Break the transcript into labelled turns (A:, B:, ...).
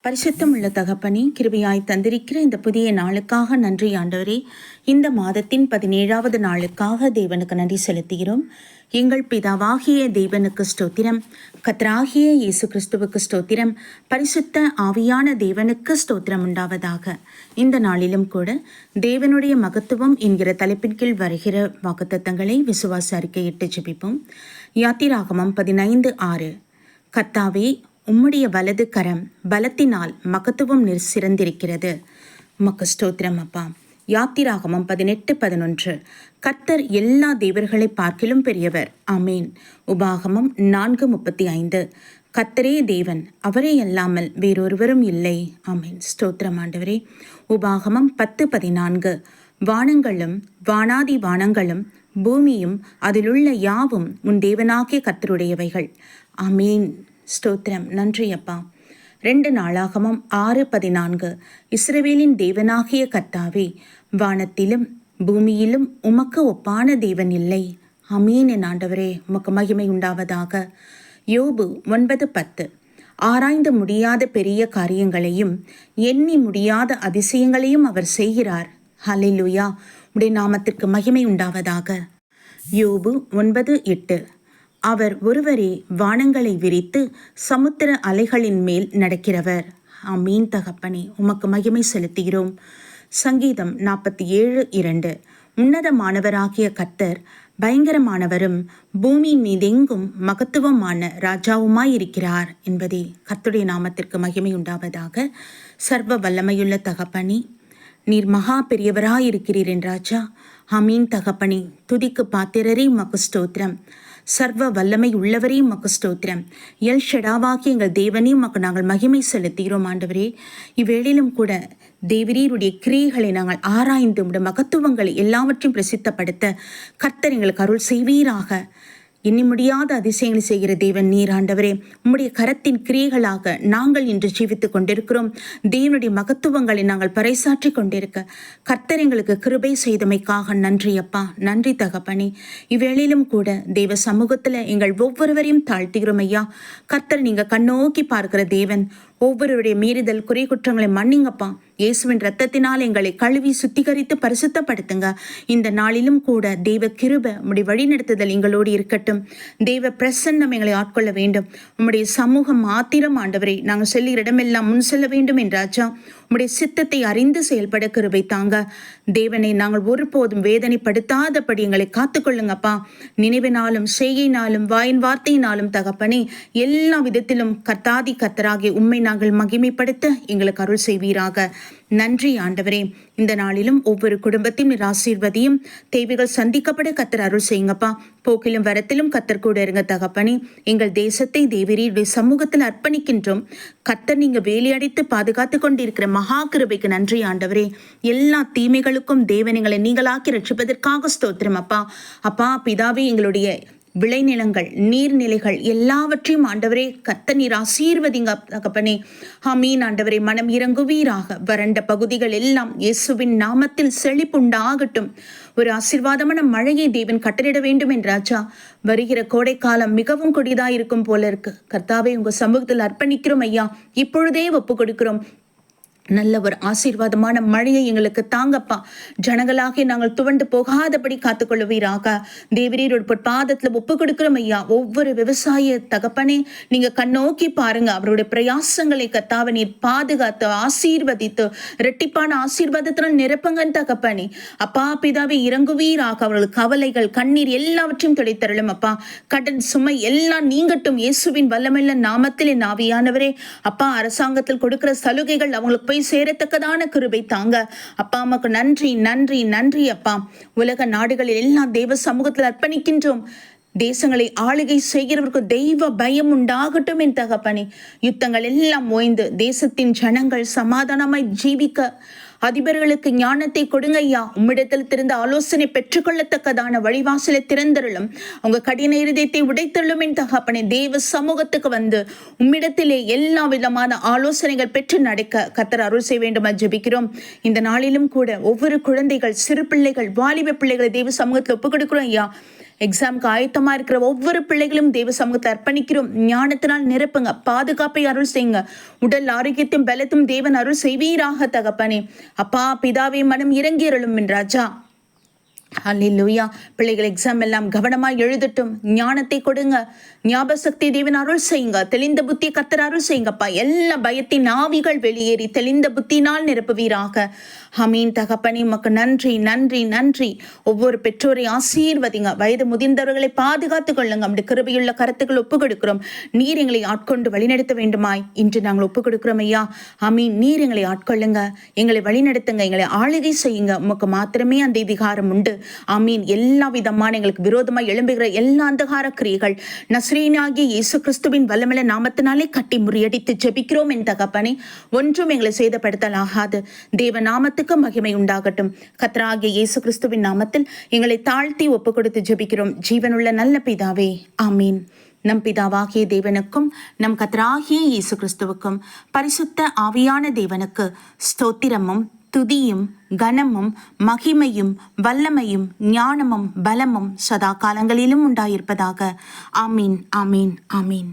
A: பரிசுத்தம் உள்ள தகப்பனே, கிருபையாய் தந்திருக்கிற இந்த புதிய நாளுக்காக நன்றி ஆண்டவரே. இந்த மாதத்தின் 17வது நாளுக்காக தேவனுக்கு நன்றி செலுத்துகிறோம். எங்கள் பிதாவாகிய தேவனுக்கு ஸ்தோத்திரம், கர்த்தராகிய இயேசு கிறிஸ்துவுக்கு ஸ்தோத்திரம், பரிசுத்த ஆவியான தேவனுக்கு ஸ்தோத்திரம் உண்டாவதாக. இந்த நாளிலும் கூட தேவனுடைய மகத்துவம் என்கிற தலைப்பின் கீழ் வருகிற வாக்குத்தத்தங்களை விசுவாச அறிக்கையிட்டு ஜெபிப்போம். யாத்திராகமம் 15:6. கர்த்தாவே, உம்முடைய வலது கரம் பலத்தினால் மகத்துவம் சிறந்திருக்கிறது. உமக்கு ஸ்தோத்திரம் அப்பா. யாத்திராகமம் 18:11. கர்த்தர் எல்லா தேவர்களை பார்க்கிலும் பெரியவர். ஆமேன். உபாகமம் 4:35. கர்த்தரே தேவன், அவரே அல்லாமல் வேறொருவரும் இல்லை. ஆமேன். ஸ்தோத்திரம் ஆண்டவரே. உபாகமம் 10:14. வானங்களும் வானாதி வானங்களும் பூமியும் அதிலுள்ள யாவும் உன் தேவனாகிய கர்த்தருடையவைகள். ஆமேன். ஸ்தோத்திரம். நன்றி அப்பா. 2 நாளாகமம் 6:14. இஸ்ரவேலின் தேவனாகிய கர்த்தாவே, வானத்திலும் பூமியிலும் உமக்கு ஒப்பான தேவன் இல்லை. ஆமீன். என் ஆண்டவரே, உமக்கு மகிமை உண்டாவதாக. யோபு 9:10. ஆராய்ந்து முடியாத பெரிய காரியங்களையும் எண்ணி முடியாத அதிசயங்களையும் அவர் செய்கிறார். ஹல்லேலூயா. உடைய நாமத்திற்கு மகிமை உண்டாவதாக. யோபு 9:8. அவர் ஒருவரே வானங்களை விரித்து சமுத்திர அலைகளின் மேல் நடக்கிறவர். ஆமீன் தகப்பனே, உமக்கு மகிமை செலுத்துகிறோம். சங்கீதம் 47:2. உன்னதமானவராகிய கர்த்தர் பயங்கரமானவரும் பூமி மீதெங்கும் மகத்துவமான ராஜாவுமாயிருக்கிறார் என்பதே கர்த்தருடைய நாமத்திற்கு மகிமை உண்டாவதாக. சர்வ வல்லமையுள்ள தகப்பனே, நீர் மகா பெரியவராயிருக்கிறீர் என் ராஜா. ஆமீன் தகப்பனே. துதிக்கு பாத்திரரே உமக்கு ஸ்தோத்திரம். சர்வ வல்லமை உள்ளவரே உமக்கு ஸ்தோத்திரம். எல் ஷடாவாகி எங்கள் தேவனே, உமக்கு நாங்கள் மகிமை செலுத்துகிறோம் ஆண்டவரே. இவ்வேளையிலும் கூட தேவரீருடைய கிரியைகளை நாங்கள் ஆராய்ந்து உடைய மகத்துவங்களை எல்லாவற்றையும் பிரசித்தப்படுத்த கர்த்தர் எங்களுக்கு அருள் செய்வீராக. எண்ணி முடியாத அதிசயங்களை செய்கிற தேவன் நீர் ஆண்டவரே. உம்முடைய கரத்தின் கிரியைகளாக நாங்கள் இன்று ஜீவித்துக் கொண்டிருக்கிறோம். தேவனுடைய மகத்துவங்களை நாங்கள் பறைசாற்றி கொண்டிருக்க கர்த்தர் எங்களுக்கு கிருபை செய்தமைக்காக நன்றி அப்பா. நன்றி தகப்பனே. இவ்வேளையிலும் கூட தேவ சமூகத்தில் எங்கள் ஒவ்வொருவரையும் தாழ்த்துகிறோம் ஐயா. கர்த்தர் நீங்க கண்ணோக்கி பார்க்கிற தேவன். ஒவ்வொருவருடைய மீறுதல் குறை குற்றங்களை மன்னிங்கப்பா. இயேசுவின் இரத்தத்தினால் எங்களை கழுவி சுத்திகரித்து பரிசுத்தப்படுத்துங்க. இந்த நாளிலும் கூட தேவ கிருபை உம்முடைய வழிநடத்துதல் எங்களோடு இருக்கட்டும். தேவ பிரசன்னம் எங்களை ஆட்கொள்ள வேண்டும். உம்முடைய சமூகம் மாத்திரம் ஆண்டவரை நாங்கள் செல்லுகிற இடமெல்லாம் முன் செல்ல வேண்டும் என்றாச்சா. உம்முடைய சித்தத்தை அறிந்து செயல்பட கிருபை தாங்க. தேவனை நாங்கள் ஒருபோதும் வேதனைப்படுத்தாதபடி எங்களை காத்துக்கொள்ளுங்கப்பா. நினைவினாலும் செய்கையினாலும் வாயின் வார்த்தையினாலும் தகப்பனே, எல்லா விதத்திலும் கர்த்தாதி கர்த்தராகிய உம்மை நாங்கள் மகிமைப்படுத்த எங்களுக்கு அருள் செய்வீராக. நன்றி ஆண்டவரே. இந்த நாளிலும் ஒவ்வொரு குடும்பத்தையும் நீர் ஆசீர்வதியும். தேவைகள் சந்திக்கப்பட கர்த்தர் அருள் செய்யுங்கப்பா. போக்கிலும் வரத்திலும் கர்த்தர் கூட இருங்க தகப்பனே. எங்கள் தேசத்தை தேவரீருடைய சமூகத்தில் அர்ப்பணிக்கின்றோம். கர்த்தர் நீங்க வேலையடைத்து பாதுகாத்து கொண்டிருக்கிற மகா கிருபைக்கு நன்றி ஆண்டவரே. எல்லா தீமைகளுக்கும் தேவன் எங்களை நீங்களாக்கி ரட்சிப்பதற்காக ஸ்தோத்திரம் அப்பா. அப்பா பிதாவே, எங்களுடைய விளைநிலங்கள் நீர்நிலைகள் எல்லாவற்றையும் ஆண்டவரே கர்த்தர் நீர் ஆசீர்வதிங்க தகப்பனே. ஆமீன் ஆண்டவரே. மனம் இறங்குவீராக. வறண்ட பகுதிகள் எல்லாம் இயேசுவின் நாமத்தில் செழிப்புண்டாகட்டும். ஒரு ஆசீர்வாதமான மழையை தேவன் கட்டளிட வேண்டும் என்றாச்சா. வருகிற கோடை காலம் மிகவும் கொடிதாயிருக்கும் போல இருக்கு. கர்த்தாவே, உங்க சமூகத்தில் அர்ப்பணிக்கிறோம் ஐயா. இப்பொழுதே ஒப்பு கொடுக்கிறோம். நல்ல ஒரு ஆசீர்வாதமான மழையை எங்களுக்கு தாங்கப்பா. ஜனங்களாகி நாங்கள் துவண்டு போகாதபடி காத்துக்கொள்வீராக. தேவரீரோட பாதத்தில் ஒப்பு கொடுக்கிறோம் ஐயா. ஒவ்வொரு விவசாய தகப்பனே, நீங்க கண்ணோக்கி பாருங்க. அவருடைய பிரயாசங்களை கர்த்தாவே நீர் பாதுகாத்து ஆசீர்வதித்து இரட்டிப்பான ஆசீர்வாதத்தினால் நிரப்புங்கன்னு தகப்பனே. அப்பா பிதாவே, இறங்குவீராக. அவர்களுக்கு கவலைகள் கண்ணீர் எல்லாவற்றையும் துடைத்தரலும் அப்பா. கடன் சுமை எல்லாம் நீங்கட்டும் இயேசுவின் வல்லமையுள்ள நாமத்தில். என் ஆவியானவரே அப்பா, அரசாங்கத்தில் கொடுக்கிற சலுகைகள் அவங்களுக்கு போய் சேரத்தக்கதான கிருபை தாங்க அப்பா. அம்மாக்கு நன்றி நன்றி நன்றி அப்பா. உலக நாடுகளில் எல்லாம் தேவ சமூகத்தில் அர்ப்பணிக்கின்றோம். தேசங்களை ஆளுகை செய்கிறவருக்கு தெய்வ பயம் உண்டாகட்டும் என் தகப்பனே. யுத்தங்கள் எல்லாம் ஓய்ந்து தேசத்தின் ஜனங்கள் சமாதானமாய் ஜீவிக்க அதிபர்களுக்கு ஞானத்தை கொடுங்க ஐயா. உம்மிடத்தில் திறந்த ஆலோசனை பெற்றுக்கொள்ளத்தக்கதான வழிவாசலை திறந்தருளும். உங்க கடின இருதயத்தை உடைத்தருளும் என் தகப்பனே. தேவ சமூகத்துக்கு வந்து உம்மிடத்திலே எல்லா விதமான ஆலோசனைகள் பெற்று நடக்க கர்த்தர் அருள் செய்ய வேண்டும் ஜெபிக்கிறோம். இந்த நாளிலும் கூட ஒவ்வொரு குழந்தைகள், சிறு பிள்ளைகள், வாலிப பிள்ளைகளை தேவ சமூகத்தில் ஒப்புக் கொடுக்கிறோம் ஐயா. எக்ஸாமுக்கு ஆயத்தமா இருக்கிற ஒவ்வொரு பிள்ளைகளும் தேவ சமூகத்தை அர்ப்பணிக்கிறோம். ஞானத்தினால் நிரப்புங்க, பாதுகாப்பை அருள் செய்யுங்க, உடல் ஆரோக்கியத்தையும் பலத்தும் தேவன் அருள் செய்வீராக தகப்பனே. அப்பா பிதாவே மனம் இறங்கி அருளும் என் ராஜா. ஹல்லேலூயா. பிள்ளைகள் எக்ஸாம் எல்லாம் கவனமாய் எழுதட்டும். ஞானத்தை கொடுங்க, ஞாபக சக்தி தேவன் அருள் செய்யுங்க, தெளிந்த புத்தியை கர்த்தர் அருள் செய்யுங்கப்பா. எல்லா பயத்தின் ஆவிகள் வெளியேறி தெளிந்த புத்தினால் நிரப்புவீராக. ஆமீன் தகப்பனே. உமக்கு நன்றி நன்றி நன்றி. ஒவ்வொரு பெற்றோரை ஆசீர்வதிங்க, வயது முதிர்ந்தவர்களை பாதுகாத்துக் கொள்ளுங்க. அப்படி கிருபையுள்ள கருத்துக்கள் ஒப்புக் கொடுக்கிறோம். நீர் எங்களை ஆட்கொண்டு வழிநடத்த வேண்டுமாய் இன்று நாங்கள் ஒப்புக் கொடுக்கிறோம் ஐயா. ஆமீன். நீர் எங்களை ஆட்கொள்ளுங்க, எங்களை வழிநடத்துங்க, எங்களை ஆளுகை செய்யுங்க. உமக்கு மாத்திரமே அந்த அதிகாரம் உண்டு. ஆமீன். எல்லா விதமான எங்களுக்கு விரோதமாய் எழும்புகிற எல்லா அந்தகார கிரியைகள் நசரேயனாகிய இயேசு கிறிஸ்துவின் வல்லமையுள்ள நாமத்தினாலே கட்டி முறியடித்து ஜெபிக்கிறோம் என் தகப்பனே. ஒன்றும் எங்களை சேதப்படுத்தலாகாது. தேவ நாமத்துக்கு மகிமை உண்டாகட்டும். கர்த்தராகிய இயேசு கிறிஸ்துவின் நாமத்தில் எங்களை தாழ்த்தி ஒப்பு கொடுத்து ஜெபிக்கிறோம் ஜீவனுள்ள நல்ல பிதாவே. ஆமீன். நம் பிதாவாகிய தேவனுக்கும் நம் கர்த்தராகிய இயேசு கிறிஸ்துவுக்கும் பரிசுத்த ஆவியான தேவனுக்கு ஸ்தோத்திரமும் துதியும் கனமும் மகிமையும் வல்லமையும் ஞானமும் பலமும் சதா காலங்களிலும் உண்டாயிருப்பதாக. ஆமீன் ஆமீன் ஆமீன்.